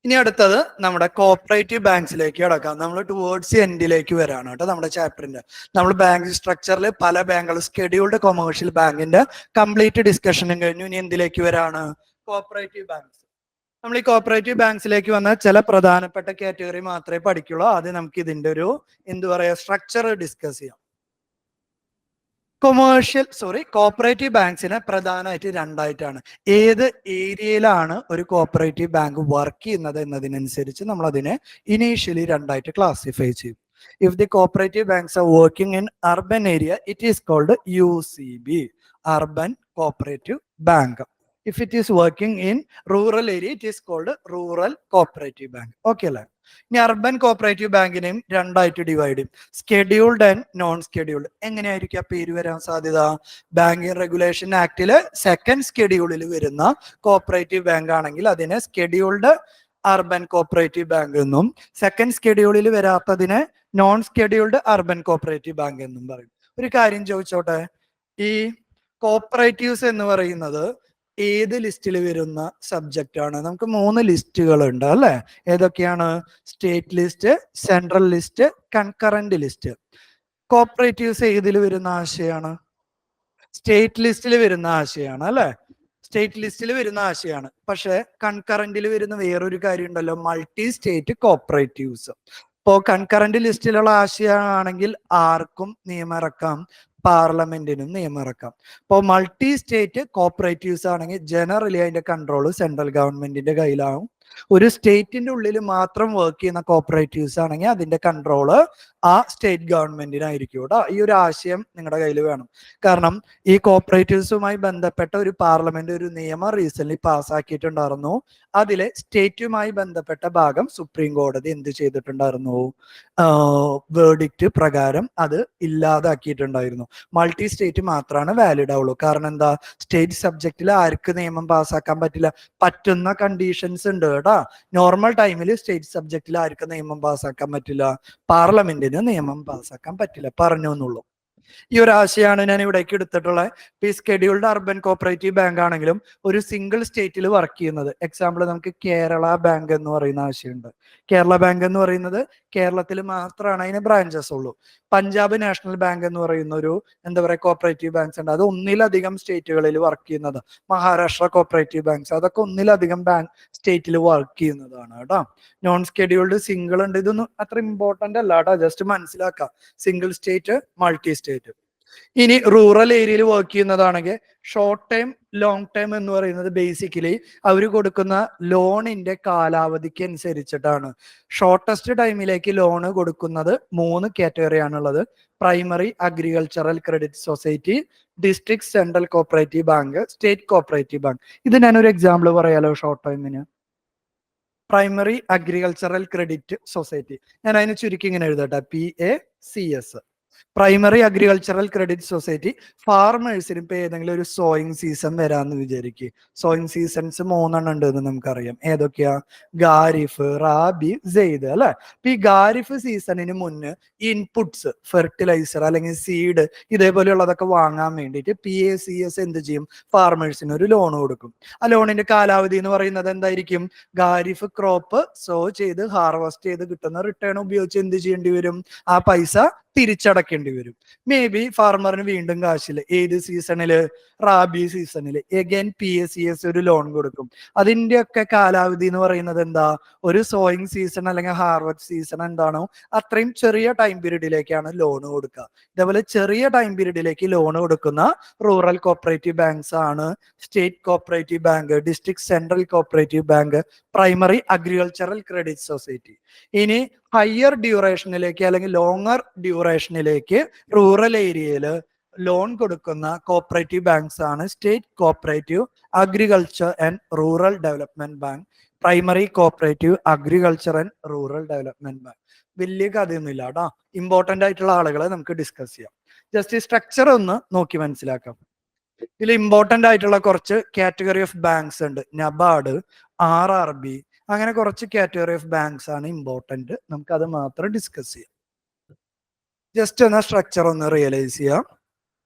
ഇനി അടുത്തത് നമ്മുടെ കോപ്പറേറ്റീവ് ബാങ്ക്സിലേക്ക് കിടക്കാം. നമ്മൾ ടുവേർഡ്സ് എൻഡിലേക്ക് വരാണ് കേട്ടോ നമ്മുടെ ചാപ്റ്ററിന്റെ. നമ്മൾ ബാങ്ക് സ്ട്രക്ചറിൽ പല ബാങ്കുകൾ സ്കെഡ്യൂൾഡ് കൊമേഴ്ഷ്യൽ ബാങ്കിന്റെ കംപ്ലീറ്റ് ഡിസ്കഷനും കഴിഞ്ഞു. ഇനി എന്തിലേക്ക് വരാണ്? Cooperative banks. നമ്മൾ ഈ കോപ്പറേറ്റീവ് ബാങ്ക്സിലേക്ക് വന്ന ചില പ്രധാനപ്പെട്ട കാറ്റഗറി മാത്രമേ പഠിക്കുള്ളൂ. ആദ്യം നമുക്ക് ഇതിന്റെ ഒരു സ്ട്രക്ചർ ഡിസ്കസ് ചെയ്യാം. കോപ്പറേറ്റീവ് ബാങ്ക്സിനെ പ്രധാനമായിട്ട് രണ്ടായിട്ടാണ്. ഏത് ഏരിയയിലാണ് ഒരു കോപ്പറേറ്റീവ് ബാങ്ക് വർക്ക് ചെയ്യുന്നത് എന്നതിനനുസരിച്ച് നമ്മൾ അതിനെ ഇനീഷ്യലി രണ്ടായിട്ട് ക്ലാസിഫൈ ചെയ്യും. If the cooperative banks are working in urban area it is called UCB, urban cooperative bank. If it is working in rural area, it is called rural cooperative bank. Okay അല്ലേ? ഇനി urban cooperative ബാങ്കിനെയും രണ്ടായിട്ട് divide ചെയ്യും. Scheduled and non scheduled. എങ്ങനെയായിരിക്കും ആ പേര് വരാൻ സാധ്യത? Banking regulation ആക്ടില് സെക്കൻഡ് സ്കെഡ്യൂളിൽ വരുന്ന കോപ്പറേറ്റീവ് ബാങ്ക് ആണെങ്കിൽ അതിനെ സ്കെഡ്യൂൾഡ് അർബൻ കോപ്പറേറ്റീവ് ബാങ്ക് എന്നും, സെക്കൻഡ് സ്കെഡ്യൂളിൽ വരാത്തതിനെ non scheduled urban cooperative bank എന്നും പറയും. ഒരു കാര്യം ചോദിച്ചോട്ടെ, ഈ കോപ്പറേറ്റീവ്സ് എന്ന് പറയുന്നത് ഏത് ലിസ്റ്റിൽ വരുന്ന സബ്ജക്റ്റ് ആണ്? നമുക്ക് 3 ലിസ്റ്റുകൾ ഉണ്ട് അല്ലെ? ഏതൊക്കെയാണ്? State list, central list, concurrent list. Cooperatives ഏതിൽ വരുന്ന ആശയമാണ്? സ്റ്റേറ്റ് ലിസ്റ്റിൽ വരുന്ന ആശയമാണ് അല്ലെ? സ്റ്റേറ്റ് ലിസ്റ്റിൽ വരുന്ന ആശയമാണ്. പക്ഷെ കൺകറന്റിൽ വരുന്ന വേറൊരു കാര്യം ഉണ്ടല്ലോ, മൾട്ടി സ്റ്റേറ്റ് കോപ്പറേറ്റീവ്സ്. ഇപ്പോ കൺകറന്റ് ലിസ്റ്റിലുള്ള ആശയമാണെങ്കിൽ ആർക്കും നിയമം ഇറക്കാം, പാർലമെന്റിനും നിയമം ഇറക്കാം. ഇപ്പോൾ മൾട്ടി സ്റ്റേറ്റ് കോപ്പറേറ്റീവ്സ് ആണെങ്കിൽ ജനറലി അതിന്റെ കൺട്രോൾ സെൻട്രൽ ഗവൺമെന്റിന്റെ കയ്യിലാവും. ഒരു സ്റ്റേറ്റിന്റെ ഉള്ളിൽ മാത്രം വർക്ക് ചെയ്യുന്ന കോപ്പറേറ്റീവ്സ് ആണെങ്കിൽ അതിന്റെ കൺട്രോള് ആ സ്റ്റേറ്റ് ഗവൺമെന്റിനായിരിക്കും കേട്ടോ. ഈ ഒരു ആശയം നിങ്ങളുടെ കയ്യിൽ വേണം. കാരണം ഈ കോപ്പറേറ്റീവ്സുമായി ബന്ധപ്പെട്ട ഒരു പാർലമെന്റ് ഒരു നിയമം റീസെന്റ് പാസ്സാക്കിയിട്ടുണ്ടായിരുന്നു. അതിലെ സ്റ്റേറ്റുമായി ബന്ധപ്പെട്ട ഭാഗം സുപ്രീം കോടതി എന്ത് ചെയ്തിട്ടുണ്ടായിരുന്നു? വേർഡിക്റ്റ് പ്രകാരം അത് ഇല്ലാതാക്കിയിട്ടുണ്ടായിരുന്നു. മൾട്ടി സ്റ്റേറ്റ് മാത്രമാണ് വാലിഡ് ആവുള്ളൂ. കാരണം എന്താ? സ്റ്റേറ്റ് സബ്ജക്റ്റിൽ ആർക്ക് നിയമം പാസ്സാക്കാൻ പറ്റില്ല? പറ്റുന്ന കണ്ടീഷൻസ് ഉണ്ട് കേട്ടാ. നോർമൽ ടൈമിൽ സ്റ്റേറ്റ് സബ്ജക്റ്റിൽ ആർക്ക് നിയമം പാസ്സാക്കാൻ പറ്റില്ല? പാർലമെന്റിന് നിയമം പാസ്സാക്കാൻ പറ്റില്ല. പറഞ്ഞു എന്നുള്ളൂ. ഈ ഒരു ആശയമാണ് ഞാൻ ഇവിടേക്ക് എടുത്തിട്ടുള്ളത്. ഈ സ്കെഡ്യൂൾഡ് അർബൻ കോപ്പറേറ്റീവ് ബാങ്ക് ആണെങ്കിലും ഒരു സിംഗിൾ സ്റ്റേറ്റിൽ വർക്ക് ചെയ്യുന്നത്. എക്സാമ്പിൾ നമുക്ക് കേരള ബാങ്ക് എന്ന് പറയുന്ന ആശയമുണ്ട്. കേരള ബാങ്ക് എന്ന് പറയുന്നത് കേരളത്തിൽ മാത്രമാണ് അതിന് ബ്രാഞ്ചസ് ഉള്ളൂ. പഞ്ചാബ് നാഷണൽ ബാങ്ക് എന്ന് പറയുന്ന ഒരു കോപ്പറേറ്റീവ് ബാങ്ക്സ് ഉണ്ട്. അത് ഒന്നിലധികം സ്റ്റേറ്റുകളിൽ വർക്ക് ചെയ്യുന്നത്. മഹാരാഷ്ട്ര കോപ്പറേറ്റീവ് ബാങ്ക്സ് അതൊക്കെ ഒന്നിലധികം ബാങ്ക് സ്റ്റേറ്റിൽ വർക്ക് ചെയ്യുന്നതാണ് കേട്ടോ. നോൺ സ്കെഡ്യൂൾഡ് സിംഗിൾ ഉണ്ട്. ഇതൊന്നും അത്ര ഇമ്പോർട്ടന്റ് അല്ല കേട്ടോ, ജസ്റ്റ് മനസ്സിലാക്കാം. Single state, multi state. ഇനി റൂറൽ ഏരിയയിൽ വർക്ക് ചെയ്യുന്നതാണെങ്കിൽ ഷോർട്ട് ടൈം, ലോങ് ടൈം എന്ന് പറയുന്നത് ബേസിക്കലി അവർ കൊടുക്കുന്ന ലോണിന്റെ കാലാവധിക്ക് അനുസരിച്ചിട്ടാണ്. ഷോർട്ടസ്റ്റ് ടൈമിലേക്ക് ലോണ് കൊടുക്കുന്നത് 3 കാറ്റഗറിയാണുള്ളത്. Primary agricultural credit society, district central cooperative bank, state cooperative bank. ഇത് ഞാനൊരു എക്സാമ്പിൾ പറയാലോ ഷോർട്ട് ടൈമിന്. പ്രൈമറി അഗ്രികൾച്ചറൽ ക്രെഡിറ്റ് സൊസൈറ്റി, ഞാൻ അതിന് ചുരുക്കി ഇങ്ങനെ എഴുതട്ടെ, PACS. Primary agricultural credit society ഫാർമേഴ്സിന് ഇപ്പൊ ഏതെങ്കിലും ഒരു സോയിങ് സീസൺ വരാന്ന് വിചാരിക്കുക. സോയിങ് സീസൺസ് 3 ഉണ്ട് എന്ന് നമുക്കറിയാം. ഏതൊക്കെയാ? ഖാരിഫ്, റാബി, സെയ്ദ് അല്ലെ? അപ്പൊ ഈ ഖാരിഫ് സീസണിന് മുന്നേ ഇൻപുട്സ്, ഫെർട്ടിലൈസർ അല്ലെങ്കിൽ സീഡ് ഇതേപോലെയുള്ളതൊക്കെ വാങ്ങാൻ വേണ്ടിയിട്ട് PACS എന്ത് ചെയ്യും? ഫാർമേഴ്സിന് ഒരു ലോൺ കൊടുക്കും. ആ ലോണിന്റെ കാലാവധി എന്ന് പറയുന്നത് എന്തായിരിക്കും? ഖാരിഫ് ക്രോപ്പ് സോ ചെയ്ത് ഹാർവെസ്റ്റ് ചെയ്ത് കിട്ടുന്ന റിട്ടേൺ ഉപയോഗിച്ച് എന്ത് ചെയ്യേണ്ടി വരും? ആ പൈസ തിരിച്ചടക്കേണ്ടി വരും. മേ ബി ഫാർമറിന് വീണ്ടും കാശില് ഏത് സീസണില്? റാബി സീസണില് എഗൈൻ PACS ഒരു ലോൺ കൊടുക്കും. അതിന്റെ ഒക്കെ കാലാവധി എന്ന് പറയുന്നത് എന്താ? ഒരു സോയിങ് സീസൺ അല്ലെങ്കിൽ ഹാർവെസ്റ്റ് സീസൺ എന്താണോ അത്രയും ചെറിയ ടൈം പീരീഡിലേക്കാണ് ലോൺ കൊടുക്കുക. ഇതേപോലെ ചെറിയ ടൈം പീരീഡിലേക്ക് ലോൺ കൊടുക്കുന്ന റൂറൽ കോപ്പറേറ്റീവ് ബാങ്ക്സ് ആണ് state cooperative bank, district central cooperative bank, primary agricultural credit society. ഇനി ഹയർ ഡ്യൂറേഷനിലേക്ക് അല്ലെങ്കിൽ ലോങ്ങർ ഡ്യൂറേഷനിലേക്ക് റൂറൽ ഏരിയയിൽ ലോൺ കൊടുക്കുന്ന കോപ്പറേറ്റീവ് ബാങ്ക്സ് ആണ് state cooperative agriculture and rural development bank, primary cooperative agriculture and rural development bank. വലിയ കഥയൊന്നുമില്ല കേട്ടോ. Important ആയിട്ടുള്ള ആളുകളെ നമുക്ക് ഡിസ്കസ് ചെയ്യാം. ജസ്റ്റ് ഈ സ്ട്രക്ചർ ഒന്ന് നോക്കി മനസ്സിലാക്കാം. ഇതിൽ ഇമ്പോർട്ടന്റ് ആയിട്ടുള്ള കുറച്ച് കാറ്റഗറി ഓഫ് ബാങ്ക്സ് ഉണ്ട്. നബാർഡ്, RRB, അങ്ങനെ കുറച്ച് കാറ്റഗറി ഓഫ് ബാങ്ക്സ് ആണ് ഇമ്പോർട്ടന്റ്. നമുക്ക് അത് മാത്രം ഡിസ്കസ് ചെയ്യാം. ജസ്റ്റ് ഒന്ന് സ്ട്രക്ചർ ഒന്ന് റിയലൈസ് ചെയ്യാം.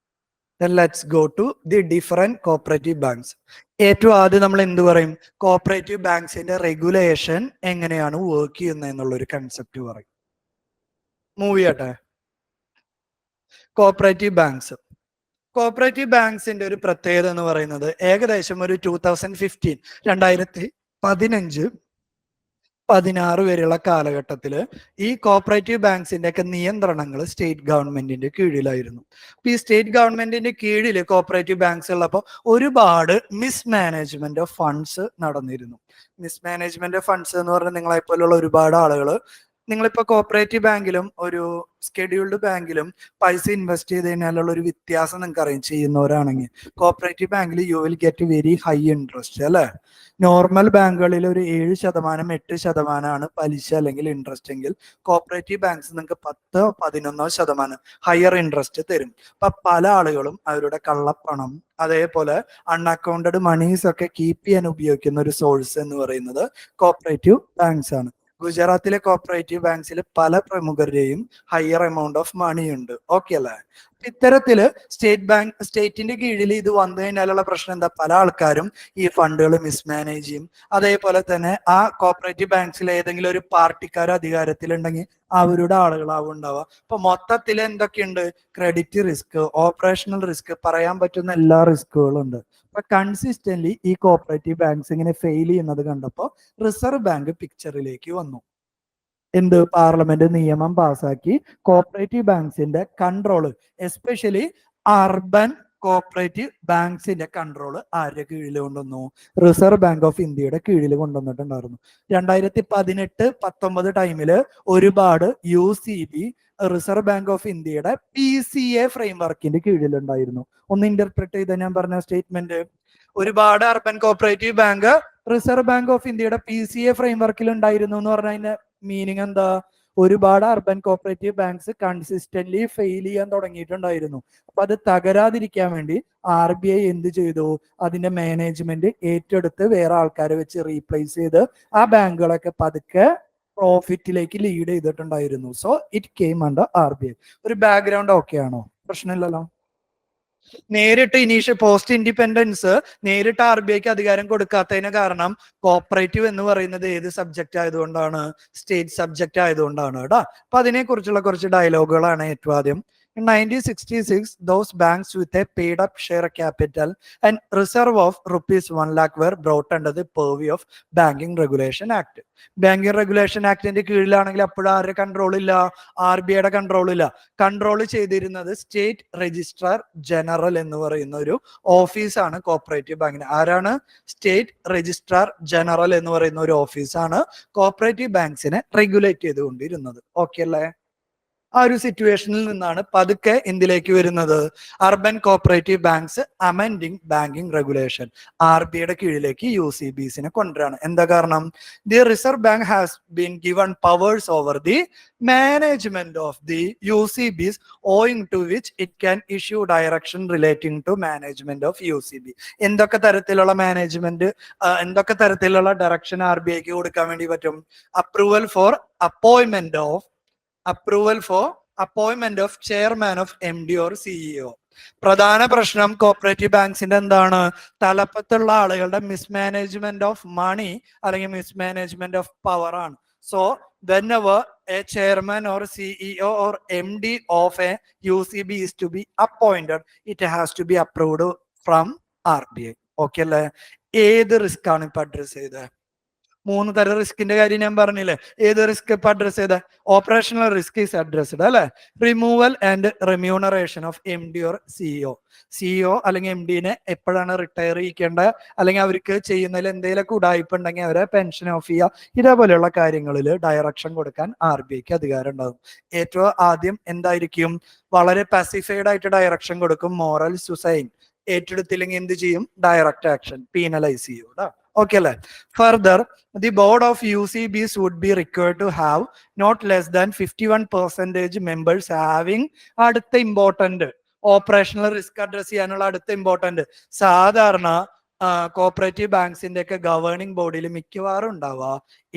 Then let's go to the different cooperative banks. ഏറ്റവും ആദ്യം നമ്മൾ എന്ത് പറയും? കോപ്പറേറ്റീവ് ബാങ്ക്സിന്റെ റെഗുലേഷൻ എങ്ങനെയാണ് വർക്ക് ചെയ്യുന്നത് എന്നുള്ള ഒരു കൺസെപ്റ്റ് പറയും. മൂവ് ചെയ്യട്ടെ. Cooperative banks. കോപ്പറേറ്റീവ് ബാങ്ക്സിന്റെ ഒരു പ്രത്യേകത എന്ന് പറയുന്നത് ഏകദേശം ഒരു 2015 16 വരെയുള്ള കാലഘട്ടത്തിൽ ഈ കോപ്പറേറ്റീവ് ബാങ്ക്സിന്റെ ഒക്കെ നിയന്ത്രണങ്ങൾ സ്റ്റേറ്റ് ഗവൺമെന്റിന്റെ കീഴിലായിരുന്നു. അപ്പൊ ഈ സ്റ്റേറ്റ് ഗവൺമെന്റിന്റെ കീഴിൽ കോപ്പറേറ്റീവ് ബാങ്ക്സ് ഉള്ളപ്പോൾ ഒരുപാട് മിസ്മാനേജ്മെന്റ് ഓഫ് ഫണ്ട്സ് നടന്നിരുന്നു. മിസ്മാനേജ്മെന്റ് ഓഫ് ഫണ്ട്സ് എന്ന് പറഞ്ഞാൽ നിങ്ങളെപ്പോലുള്ള ഒരുപാട് ആളുകൾ നിങ്ങളിപ്പോ കോപ്പറേറ്റീവ് ബാങ്കിലും ഒരു സ്കെഡ്യൂൾഡ് ബാങ്കിലും പൈസ ഇൻവെസ്റ്റ് ചെയ്ത് കഴിഞ്ഞാലുള്ള ഒരു വ്യത്യാസം നിങ്ങൾക്ക് അറിയാം ചെയ്യുന്നവരാണെങ്കിൽ. കോപ്പറേറ്റീവ് ബാങ്കിൽ you will get very high interest അല്ലെ. നോർമൽ ബാങ്കുകളിൽ ഒരു 7% 8% പലിശ അല്ലെങ്കിൽ ഇൻട്രസ്റ്റ് എങ്കിൽ കോപ്പറേറ്റീവ് ബാങ്ക്സ് നിങ്ങൾക്ക് 10-11% ഹയർ ഇൻട്രസ്റ്റ് തരും. അപ്പൊ പല ആളുകളും അവരുടെ കള്ളപ്പണം അതേപോലെ അൺഅക്കൗണ്ടഡ് മണീസ് ഒക്കെ കീപ്പ് ചെയ്യാൻ ഉപയോഗിക്കുന്ന ഒരു സോഴ്സ് എന്ന് പറയുന്നത് കോപ്പറേറ്റീവ് ബാങ്ക്സ് ആണ്. ഗുജറാത്തിലെ കോപ്പറേറ്റീവ് ബാങ്ക്സിൽ പല പ്രമുഖരുടെയും ഹയർ എമൗണ്ട് ഓഫ് മണി ഉണ്ട്. ഓക്കെ അല്ലേ? ഇത്തരത്തില് സ്റ്റേറ്റിന്റെ കീഴിൽ ഇത് വന്നു കഴിഞ്ഞാലുള്ള പ്രശ്നം എന്താ? പല ആൾക്കാരും ഈ ഫണ്ടുകൾ മിസ്മാനേജ് ചെയ്യും. അതേപോലെ തന്നെ ആ കോപ്പറേറ്റീവ് ബാങ്ക്സിൽ ഏതെങ്കിലും ഒരു പാർട്ടിക്കാർ അധികാരത്തിലുണ്ടെങ്കിൽ അവരുടെ ആളുകളാവും ഉണ്ടാവുക. അപ്പൊ മൊത്തത്തിൽ എന്തൊക്കെയുണ്ട്? ക്രെഡിറ്റ് റിസ്ക്, ഓപ്പറേഷണൽ റിസ്ക്, പറയാൻ പറ്റുന്ന എല്ലാ റിസ്കുകളും ഉണ്ട്. അപ്പൊ കൺസിസ്റ്റന്റ്ലി ഈ കോപ്പറേറ്റീവ് ബാങ്ക്സ് ഇങ്ങനെ ഫെയിൽ ചെയ്യുന്നത് കണ്ടപ്പോൾ റിസർവ് ബാങ്ക് പിക്ചറിലേക്ക് വന്നു. എന്ത്? പാർലമെന്റ് നിയമം പാസാക്കി കോപ്പറേറ്റീവ് ബാങ്ക്സിന്റെ കൺട്രോള്, എസ്പെഷ്യലി അർബൻ കോപ്പറേറ്റീവ് ബാങ്ക്സിന്റെ കൺട്രോള് ആരുടെ കീഴിൽ കൊണ്ടുവന്നു? റിസർവ് ബാങ്ക് ഓഫ് ഇന്ത്യയുടെ കീഴിൽ കൊണ്ടുവന്നിട്ടുണ്ടായിരുന്നു. 2018-19 ടൈമില് ഒരുപാട് UCB റിസർവ് ബാങ്ക് ഓഫ് ഇന്ത്യയുടെ PCA ഫ്രെയിംവർക്കിന്റെ കീഴിലുണ്ടായിരുന്നു. ഒന്ന് ഇന്റർപ്രറ്റ് ചെയ്ത ഞാൻ പറഞ്ഞ സ്റ്റേറ്റ്മെന്റ്. ഒരുപാട് urban cooperative bank reserve bank of ഇന്ത്യയുടെ PCA ഫ്രെയിംവർക്കിൽ ഉണ്ടായിരുന്നു എന്ന് പറഞ്ഞതിന്റെ മീനിങ് എന്താ? ഒരുപാട് urban cooperative banks consistently fail ചെയ്യാൻ തുടങ്ങിയിട്ടുണ്ടായിരുന്നു. അപ്പൊ അത് തകരാതിരിക്കാൻ വേണ്ടി RBI എന്ത് ചെയ്തു? അതിന്റെ മാനേജ്മെന്റ് ഏറ്റെടുത്ത് വേറെ ആൾക്കാരെ വെച്ച് റീപ്ലേസ് ചെയ്ത് ആ ബാങ്കുകളൊക്കെ പതുക്കെ പ്രോഫിറ്റിലേക്ക് ലീഡ് ചെയ്തിട്ടുണ്ടായിരുന്നു. So it came under RBI. ഒരു ബാക്ക്ഗ്രൗണ്ട് ഓക്കെ ആണോ? പ്രശ്നമില്ലല്ലോ. നേരിട്ട് പോസ്റ്റ് ഇൻഡിപെൻഡൻസ് നേരിട്ട് RBIക്ക് അധികാരം കൊടുക്കാത്തതിന് കാരണം കോപ്പറേറ്റീവ് എന്ന് പറയുന്നത് ഏത് സബ്ജക്റ്റ് ആയതുകൊണ്ടാണ്? സ്റ്റേറ്റ് സബ്ജക്റ്റ് ആയതുകൊണ്ടാണ് കേട്ടോ. അപ്പൊ അതിനെ കുറിച്ചുള്ള കുറച്ച് ഡയലോഗുകളാണ് ഏറ്റവും ആദ്യം. In 1966, those banks with a paid up share capital and reserve of rupees 1 lakh were brought under the purview of Banking Regulation Act. Banking regulation ആക്ടിന്റെ കീഴിലാണെങ്കിൽ അപ്പോഴും ആരുടെ കൺട്രോൾ ഇല്ല? RBIയുടെ കൺട്രോൾ ഇല്ല. കൺട്രോൾ ചെയ്തിരുന്നത് സ്റ്റേറ്റ് രജിസ്ട്രാർ ജനറൽ എന്ന് പറയുന്ന ഒരു ഓഫീസാണ് കോപ്പറേറ്റീവ് ബാങ്കിന്. ആരാണ്? സ്റ്റേറ്റ് രജിസ്ട്രാർ ജനറൽ എന്ന് പറയുന്ന ഒരു ഓഫീസാണ് കോപ്പറേറ്റീവ് ബാങ്ക്സിനെ റെഗുലേറ്റ് ചെയ്തുകൊണ്ടിരുന്നത്. ഓക്കെ അല്ലേ? ആ ഒരു സിറ്റുവേഷനിൽ നിന്നാണ് പതുക്കെ എന്തിലേക്ക് വരുന്നത്? Urban cooperative banks amending banking regulation RBIയുടെ കീഴിലേക്ക് UCBസിനെ കൊണ്ടുവരാണ്. എന്താ കാരണം? The reserve bank has been given powers over the management of the UCBs owing to which it can issue direction relating to management of UCB. എന്തൊക്കെ തരത്തിലുള്ള management, എന്തൊക്കെ തരത്തിലുള്ള ഡയറക്ഷൻ RBIക്ക് കൊടുക്കാൻ വേണ്ടി പറ്റും? Approval four appointment of chairman of MD or CEO. പ്രധാന പ്രശ്നം cooperative ബാങ്ക്സിന്റെ എന്താണ്? തലപ്പത്തുള്ള ആളുകളുടെ മിസ്മാനേജ്മെന്റ് ഓഫ് മണി അല്ലെങ്കിൽ മിസ്മാനേജ്മെന്റ് ഓഫ് പവർ ആണ്. So whenever a chairman or CEO or MD of a UCB is to be appointed, it has to be approved from RBI. Okay അല്ലേ? ഏത് risk ആണ് ഇപ്പൊ address ചെയ്തത്? 3 തരം റിസ്കിന്റെ കാര്യം ഞാൻ പറഞ്ഞില്ലേ. ഏത് റിസ്ക് ഇപ്പൊ അഡ്രസ് ചെയ്ത? ഓപ്പറേഷണൽ റിസ്ക് ഈസ് അഡ്രസ്ഡ് അല്ലെ. Removal and remuneration of MD or CEO അല്ലെങ്കിൽ MDനെ എപ്പോഴാണ് റിട്ടയർ ചെയ്യിക്കേണ്ടത്, അല്ലെങ്കിൽ അവർക്ക് ചെയ്യുന്നതിൽ എന്തെങ്കിലുമൊക്കെ ഉടായ്പ ഉണ്ടെങ്കിൽ അവരെ പെൻഷൻ ഓഫ് ചെയ്യുക, ഇതേപോലെയുള്ള കാര്യങ്ങളിൽ ഡയറക്ഷൻ കൊടുക്കാൻ RBIക്ക് അധികാരം ഉണ്ടാകും. ഏറ്റവും ആദ്യം എന്തായിരിക്കും? വളരെ പാസിഫൈഡ് ആയിട്ട് ഡയറക്ഷൻ കൊടുക്കും. മോറൽ സുസൈൻ ഏറ്റെടുത്തില്ലെങ്കിൽ എന്ത് ചെയ്യും? ഡയറക്റ്റ് ആക്ഷൻ, പീനലൈസ് ചെയ്യും. Okay, further, the board of UCBs would be required to have not less than 51% members having അടുത്ത ഇമ്പോർട്ടന്റ് ഓപ്പറേഷണൽ റിസ്ക് അഡ്രസ് ചെയ്യാനുള്ള അടുത്ത ഇമ്പോർട്ടന്റ് സാധാരണ കോപ്പറേറ്റീവ് ബാങ്ക്സിന്റെ ഒക്കെ ഗവേണിംഗ് ബോർഡിൽ മിക്കവാറും ഉണ്ടാവുക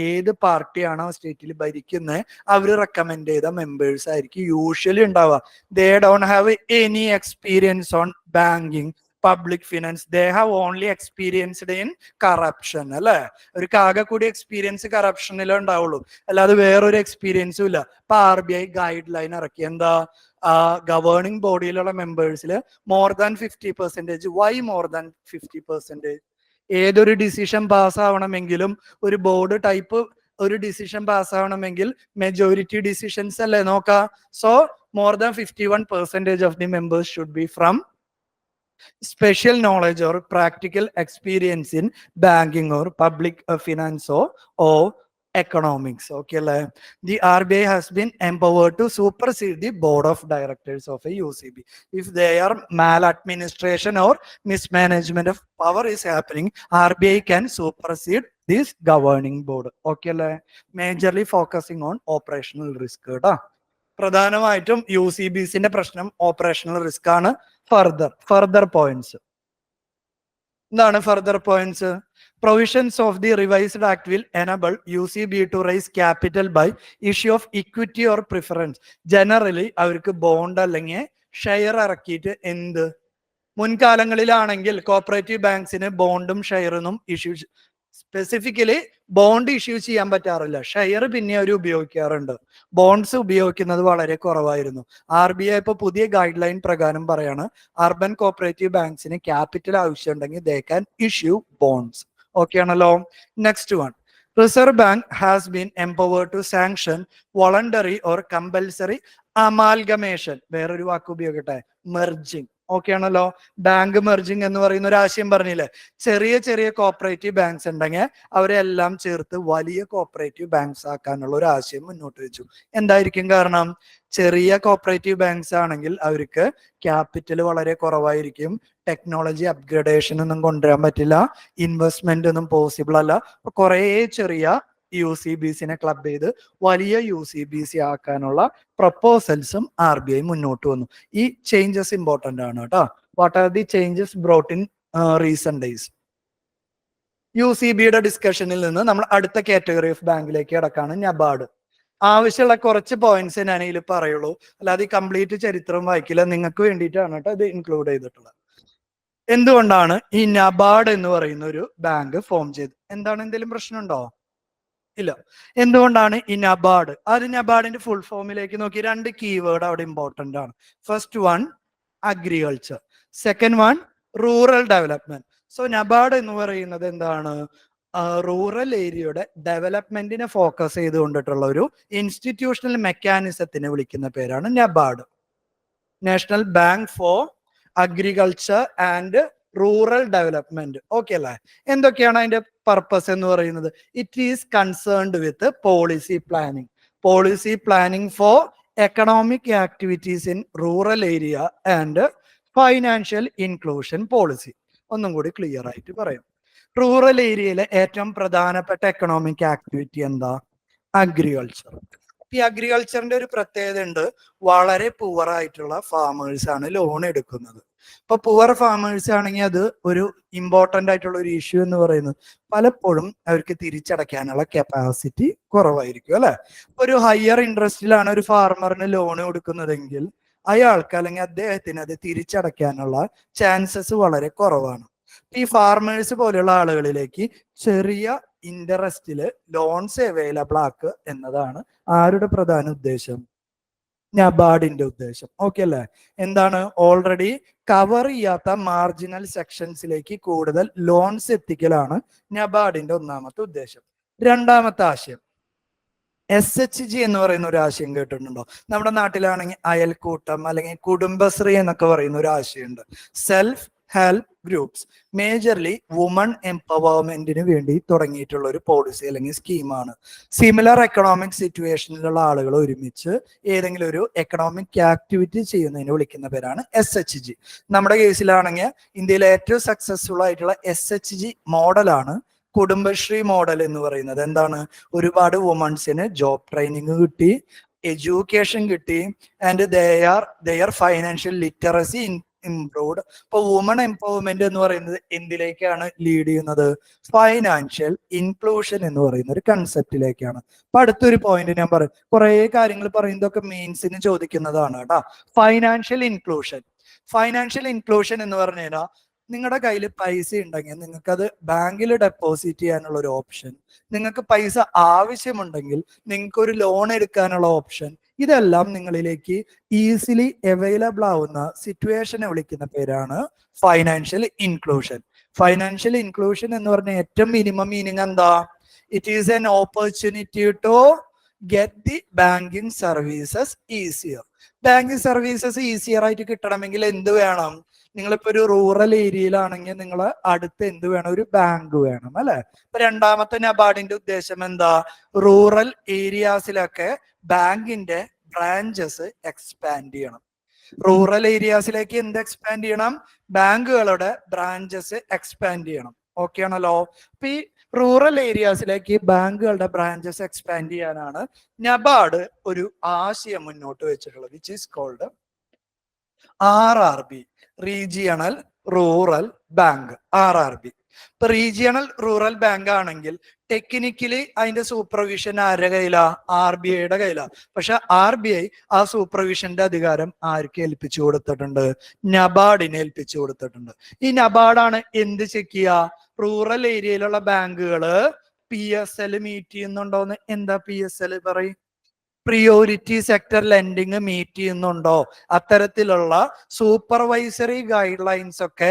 ഏത് പാർട്ടിയാണോ സ്റ്റേറ്റിൽ ഭരിക്കുന്നത് അവർ റെക്കമെൻഡ് ചെയ്ത മെമ്പേഴ്സ് ആയിരിക്കും യൂഷ്വലി ഉണ്ടാവുക. They don't have any experience on banking, public finance, they have only experienced in corruption. അല്ലെ, ഒരു ആകെ കൂടി എക്സ്പീരിയൻസ് കറപ്ഷനിലേ ഉണ്ടാവുള്ളൂ, അല്ലാതെ വേറൊരു എക്സ്പീരിയൻസും ഇല്ല. ഇപ്പൊ RBI ഗൈഡ് ലൈൻ ഇറക്കി, എന്താ ഗവേണിംഗ് ബോഡിയിലുള്ള മെമ്പേഴ്സിൽ more than 50%. Why more than 50%? ഏതൊരു ഡിസിഷൻ പാസ് ആവണമെങ്കിലും ഒരു ബോർഡ് ടൈപ്പ് ഒരു ഡിസിഷൻ പാസ് ആവണമെങ്കിൽ മെജോറിറ്റി ഡിസിഷൻസ് അല്ലേ നോക്കാം. So more than 51% of the members should be from special knowledge or practical experience in banking or public finance or economics. Okay, the RBI has been empowered to supersede the board of directors of a UCB if their maladministration or mismanagement of power is happening. RBI can supersede this governing board. Okay, majorly focusing on operational risk. പ്രധാനമായിട്ടും UCBസിന്റെ പ്രശ്നം operational risk ആണ്. Further points എന്താണ്? Further points: provisions of the revised act will enable UCB to raise capital by issue of equity or preference. Generally അവർക്ക് bond അല്ലെങ്കിൽ share ഇറക്കിയിട്ട് എന്ത്, മുൻകാലങ്ങളിലാണെങ്കിൽ കോപ്പറേറ്റീവ് ബാങ്ക്സിന് ബോണ്ടും ഷെയറൊന്നും ഇഷ്യൂ, സ്പെസിഫിക്കലി ബോണ്ട് ഇഷ്യൂ ചെയ്യാൻ പറ്റാറില്ല, ഷെയർ പിന്നെ അവർ ഉപയോഗിക്കാറുണ്ട്. ബോണ്ട്സ് ഉപയോഗിക്കുന്നത് വളരെ കുറവായിരുന്നു. RBI ഇപ്പൊ പുതിയ ഗൈഡ് ലൈൻ പ്രകാരം പറയാണ്, അർബൻ കോപ്പറേറ്റീവ് ബാങ്ക്സിന് ക്യാപിറ്റൽ ആവശ്യമുണ്ടെങ്കിൽ they can issue bonds. Okay ആണല്ലോ. Next one, reserve bank has been empowered to sanction voluntary or compulsory amalgamation. വേറൊരു വാക്ക് ഉപയോഗിക്കട്ടെ, മെർജിങ്. ഓക്കെ ആണല്ലോ. ബാങ്ക് മെർജിങ് എന്ന് പറയുന്ന ഒരു ആശയം പറഞ്ഞില്ലേ, ചെറിയ ചെറിയ കോപ്പറേറ്റീവ് ബാങ്ക്സ് ഉണ്ടെങ്കിൽ അവരെല്ലാം ചേർത്ത് വലിയ കോപ്പറേറ്റീവ് ബാങ്ക്സ് ആക്കാനുള്ള ഒരു ആശയം മുന്നോട്ട് വെച്ചു. എന്തായിരിക്കും കാരണം? ചെറിയ കോപ്പറേറ്റീവ് ബാങ്ക്സ് ആണെങ്കിൽ അവർക്ക് ക്യാപിറ്റൽ വളരെ കുറവായിരിക്കും, ടെക്നോളജി അപ്ഗ്രഡേഷൻ ഒന്നും കൊണ്ടുവരാൻ പറ്റില്ല, ഇൻവെസ്റ്റ്മെന്റ് ഒന്നും പോസിബിൾ അല്ല. കുറെ ചെറിയ UCBസിനെ ക്ലബ് ചെയ്ത് വലിയ UCBC ആക്കാനുള്ള പ്രപ്പോസൽസും RBI മുന്നോട്ട് വന്നു. ഈ ചേഞ്ചസ് ഇമ്പോർട്ടന്റ് ആണ് കേട്ടോ. What are the changes brought in recent days? UCBയുടെ ഡിസ്കഷനിൽ നിന്ന് നമ്മൾ അടുത്ത കാറ്റഗറി ഓഫ് ബാങ്കിലേക്ക് കിടക്കാണ്, നബാർഡ്. ആവശ്യമുള്ള കുറച്ച് പോയിന്റ്സ് ഞാൻ ഇതിൽ പറയുള്ളൂ, അല്ലാതെ ഈ കംപ്ലീറ്റ് ചരിത്രം വായിക്കില്ല, നിങ്ങൾക്ക് വേണ്ടിയിട്ടാണ് കേട്ടോ ഇത് ഇൻക്ലൂഡ് ചെയ്തിട്ടുള്ളത്. എന്തുകൊണ്ടാണ് ഈ നബാർഡ് എന്ന് പറയുന്ന ഒരു ബാങ്ക് ഫോം ചെയ്തത്? എന്താണ്, എന്തെങ്കിലും പ്രശ്നമുണ്ടോ? ഇല്ല. എന്തുകൊണ്ടാണ് ഈ നബാർഡ്? അത് നബാർഡിന്റെ ഫുൾ ഫോമിലേക്ക് നോക്കി, രണ്ട് കീവേഡ് അവിടെ ഇമ്പോർട്ടന്റ് ആണ്. First one agriculture, second one rural development. So NABARD എന്ന് പറയുന്നത് എന്താണ്? റൂറൽ ഏരിയയുടെ ഡെവലപ്മെന്റിനെ ഫോക്കസ് ചെയ്തുകൊണ്ടിട്ടുള്ള ഒരു ഇൻസ്റ്റിറ്റ്യൂഷണൽ മെക്കാനിസത്തിനെ വിളിക്കുന്ന പേരാണ് NABARD, national bank for agriculture and rural development. Okay അല്ലേ? എന്തൊക്കെയാണ് അതിന്റെ പർപ്പസ് എന്ന് പറയുന്നത്? It is concerned with policy planning four economic activities in rural area and financial inclusion policy. ഒന്നും കൂടി ക്ലിയർ ആയിട്ട് പറയാം. റൂറൽ ഏരിയയിലെ ഏറ്റവും പ്രധാനപ്പെട്ട എക്കണോമിക് ആക്ടിവിറ്റി എന്താ? അഗ്രികൾച്ചർ. ഈ അഗ്രികൾച്ചറിന്റെ ഒരു പ്രത്യേകത ഉണ്ട്, വളരെ പുവർ ആയിട്ടുള്ള ഫാമേഴ്സ് ആണ് ലോൺ എടുക്കുന്നത്. ഇപ്പൊ പുവർ ഫാമേഴ്സ് ആണെങ്കിൽ അത് ഒരു ഇമ്പോർട്ടന്റ് ആയിട്ടുള്ള ഒരു ഇഷ്യൂ എന്ന് പറയുന്നത് പലപ്പോഴും അവർക്ക് തിരിച്ചടയ്ക്കാനുള്ള കപ്പാസിറ്റി കുറവായിരിക്കും അല്ലെ. ഒരു ഹയർ ഇൻട്രസ്റ്റിലാണ് ഒരു ഫാർമറിന് ലോൺ കൊടുക്കുന്നതെങ്കിൽ അയാൾക്ക് അല്ലെങ്കിൽ അദ്ദേഹത്തിന് അത് തിരിച്ചടയ്ക്കാനുള്ള ചാൻസസ് വളരെ കുറവാണ്. ഈ ഫാർമേഴ്സ് പോലെയുള്ള ആളുകളിലേക്ക് ചെറിയ ഇൻട്രസ്റ്റില് ലോൺസ് അവൈലബിൾ ആക്കുക എന്നതാണ് ആരുടെ പ്രധാന ഉദ്ദേശം? നബാർഡിന്റെ ഉദ്ദേശം. ഓക്കെ അല്ലേ? എന്താണ്? ഓൾറെഡി കവർ ചെയ്യാത്ത മാർജിനൽ സെക്ഷൻസിലേക്ക് കൂടുതൽ ലോൺസ് എത്തിക്കലാണ് നബാർഡിന്റെ ഒന്നാമത്തെ ഉദ്ദേശം. രണ്ടാമത്തെ ആശയം SHG എന്ന് പറയുന്ന ഒരു ആശയം കേട്ടിട്ടുണ്ടോ? നമ്മുടെ നാട്ടിലാണെങ്കിൽ അയൽക്കൂട്ടം അല്ലെങ്കിൽ കുടുംബശ്രീ എന്നൊക്കെ പറയുന്ന ഒരു ആശയമുണ്ട്. Self help groups, majorly woman എംപവർമെന്റിന് വേണ്ടി തുടങ്ങിയിട്ടുള്ള ഒരു പോളിസി അല്ലെങ്കിൽ സ്കീമാണ്. സിമിലർ എക്കണോമിക് സിറ്റുവേഷനിലുള്ള ആളുകൾ ഒരുമിച്ച് ഏതെങ്കിലും ഒരു എക്കണോമിക് ആക്ടിവിറ്റി ചെയ്യുന്നതിന് വിളിക്കുന്ന പേരാണ് SHG. നമ്മുടെ കേസിലാണെങ്കിൽ ഇന്ത്യയിലെ ഏറ്റവും സക്സസ്ഫുൾ ആയിട്ടുള്ള SHG മോഡലാണ് കുടുംബശ്രീ മോഡൽ എന്ന് പറയുന്നത്. എന്താണ്? ഒരുപാട് വുമൺസിന് ജോബ് ട്രെയിനിങ് കിട്ടി, എഡ്യൂക്കേഷൻ കിട്ടി, and their financial literacy improved. ഇപ്പൊ വുമൺ എംപവർമെന്റ് എന്ന് പറയുന്നത് എന്തിലേക്കാണ് ലീഡ് ചെയ്യുന്നത്? ഫൈനാൻഷ്യൽ ഇൻക്ലൂഷൻ എന്ന് പറയുന്ന ഒരു കൺസെപ്റ്റിലേക്കാണ്. അപ്പൊ അടുത്തൊരു പോയിന്റ് ഞാൻ പറയും, കുറെ കാര്യങ്ങൾ പറയുന്നതൊക്കെ മെയിൻസിന് ചോദിക്കുന്നതാണ് കേട്ടോ. Financial inclusion. ഫൈനാൻഷ്യൽ ഇൻക്ലൂഷൻ എന്ന് പറഞ്ഞു കഴിഞ്ഞാൽ നിങ്ങളുടെ കയ്യിൽ പൈസ ഉണ്ടെങ്കിൽ നിങ്ങൾക്കത് ബാങ്കിൽ ഡെപ്പോസിറ്റ് ചെയ്യാനുള്ള ഒരു ഓപ്ഷൻ, നിങ്ങൾക്ക് പൈസ ആവശ്യമുണ്ടെങ്കിൽ നിങ്ങൾക്ക് ഒരു ലോൺ എടുക്കാനുള്ള ഓപ്ഷൻ, ഇതെല്ലാം നിങ്ങളിലേക്ക് ഈസിലി അവൈലബിൾ ആവുന്ന സിറ്റുവേഷനെ വിളിക്കുന്ന പേരാണ് ഫൈനാൻഷ്യൽ ഇൻക്ലൂഷൻ. ഫൈനാൻഷ്യൽ ഇൻക്ലൂഷൻ എന്ന് പറഞ്ഞ ഏറ്റവും മിനിമം മീനിങ് എന്താ? It is an opportunity to get the banking services easier. Banking services easier ആയിട്ട് കിട്ടണമെങ്കിൽ എന്ത് വേണം? നിങ്ങളിപ്പോ ഒരു റൂറൽ ഏരിയയിലാണെങ്കിൽ നിങ്ങൾ അടുത്ത് എന്ത് വേണം? ഒരു ബാങ്ക് വേണം അല്ലെ? ഇപ്പൊ രണ്ടാമത്തെ നബാർഡിന്റെ ഉദ്ദേശം എന്താ? റൂറൽ ഏരിയാസിലൊക്കെ ബാങ്കിന്റെ ബ്രാഞ്ചസ് എക്സ്പാൻഡ് ചെയ്യണം. റൂറൽ ഏരിയാസിലേക്ക് എന്ത് എക്സ്പാൻഡ് ചെയ്യണം? ബാങ്കുകളുടെ ബ്രാഞ്ചസ് എക്സ്പാൻഡ് ചെയ്യണം. ഓക്കെ ആണല്ലോ? അപ്പൊ ഈ റൂറൽ ഏരിയാസിലേക്ക് ബാങ്കുകളുടെ ബ്രാഞ്ചസ് എക്സ്പാൻഡ് ചെയ്യാനാണ് നബാർഡ് ഒരു ആശയം മുന്നോട്ട് വെച്ചിട്ടുള്ളത്, which is called RRB, regional rural bank. RRB. ഇപ്പൊ റീജിയണൽ റൂറൽ ബാങ്ക് ആണെങ്കിൽ ടെക്നിക്കലി അതിന്റെ സൂപ്പർവിഷൻ ആരുടെ കയ്യിലാ? RBIയുടെ കയ്യിലാ. പക്ഷെ RBI ആ സൂപ്പർവിഷന്റെ അധികാരം ആർക്ക് ഏൽപ്പിച്ചു കൊടുത്തിട്ടുണ്ട്? നബാർഡിനെ ഏൽപ്പിച്ചു കൊടുത്തിട്ടുണ്ട്. ഈ നബാർഡാണ് എന്ത് ചെക്ക് ചെയ്യുക? റൂറൽ ഏരിയയിലുള്ള ബാങ്കുകള് PSL മീറ്റ് ചെയ്യുന്നുണ്ടോന്ന്. എന്താ PSL പറയും? പ്രിയോറിറ്റി സെക്ടർ ലെൻഡിങ് മീറ്റ് ചെയ്യുന്നുണ്ടോ? അത്തരത്തിലുള്ള സൂപ്പർവൈസറി ഗൈഡ് ലൈൻസ് ഒക്കെ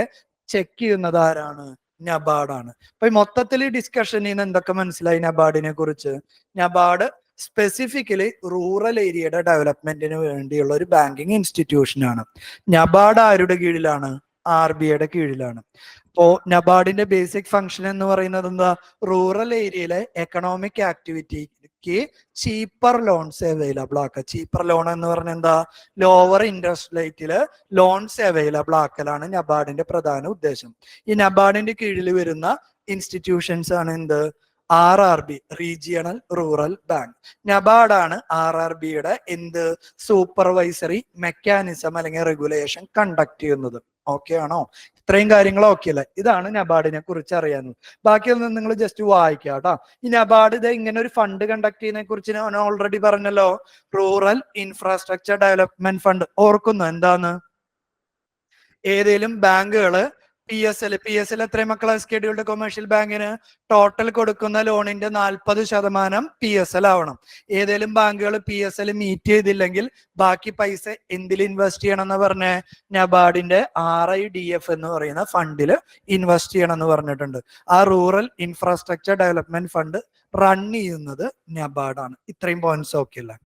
ചെക്ക് ചെയ്യുന്നത് ആരാണ്? നബാർഡാണ്. അപ്പൊ മൊത്തത്തിൽ ഡിസ്കഷൻ ചെയ്യുന്ന എന്തൊക്കെ മനസ്സിലായി നബാർഡിനെ കുറിച്ച്? നബാർഡ് സ്പെസിഫിക്കലി റൂറൽ ഏരിയയുടെ ഡെവലപ്മെന്റിന് വേണ്ടിയുള്ള ഒരു ബാങ്കിങ് ഇൻസ്റ്റിറ്റ്യൂഷൻ ആണ്. നബാർഡ് ആരുടെ കീഴിലാണ്? RBIയുടെ കീഴിലാണ്. അപ്പോ നബാർഡിന്റെ ബേസിക് ഫംഗ്ഷൻ എന്ന് പറയുന്നത് എന്താ? റൂറൽ ഏരിയയിലെ എക്കണോമിക് ആക്ടിവിറ്റിക്ക് ചീപ്പർ ലോൺസ് അവൈലബിൾ ആക്കുക. ചീപ്പർ ലോൺ എന്ന് പറഞ്ഞാൽ എന്താ? ലോവർ ഇൻട്രസ്റ്റ് റേറ്റില് ലോൺസ് അവൈലബിൾ ആക്കലാണ് നബാർഡിന്റെ പ്രധാന ഉദ്ദേശം. ഈ നബാർഡിന്റെ കീഴിൽ വരുന്ന ഇൻസ്റ്റിറ്റ്യൂഷൻസ് ആണ് എന്ത്? RRB, regional rural bank. നബാർഡാണ് RRBയുടെ എന്ത് സൂപ്പർവൈസറി മെക്കാനിസം അല്ലെങ്കിൽ റെഗുലേഷൻ കണ്ടക്ട് ചെയ്യുന്നത്. ഓക്കെ ആണോ? ഇത്രയും കാര്യങ്ങൾ ഓക്കെ അല്ലേ? ഇതാണ് നബാർഡിനെ കുറിച്ച് അറിയാനുള്ളത്. ബാക്കിയൊന്നും നിങ്ങൾ ജസ്റ്റ് വായിക്കാം കേട്ടോ. ഈ നബാർഡ് ഇത് ഇങ്ങനെ ഒരു ഫണ്ട് കണ്ടക്ട് ചെയ്യുന്നതിനെ കുറിച്ച് ഞാൻ ഓൾറെഡി പറഞ്ഞല്ലോ. Rural infrastructure development fund. ഓർക്കുന്നു എന്താന്ന്? ഏതേലും ബാങ്കുകള് PSL എത്രയും മക്കളെ? സ്കെഡ്യൂൾഡ് കൊമേഴ്ഷ്യൽ ബാങ്കിന് ടോട്ടൽ കൊടുക്കുന്ന ലോണിന്റെ 40% PSL ആവണം. ഏതേലും ബാങ്കുകൾ PSL മീറ്റ് ചെയ്തില്ലെങ്കിൽ ബാക്കി പൈസ എന്തിൽ ഇൻവെസ്റ്റ് ചെയ്യണം എന്ന് പറഞ്ഞ? നബാർഡിന്റെ RIDF എന്ന് പറയുന്ന ഫണ്ടിൽ ഇൻവെസ്റ്റ് ചെയ്യണം എന്ന് പറഞ്ഞിട്ടുണ്ട്. ആ rural infrastructure development fund run ചെയ്യുന്നത് നബാർഡാണ്. ഇത്രയും പോയിന്റ്സ് ഓക്കെ അല്ലേ?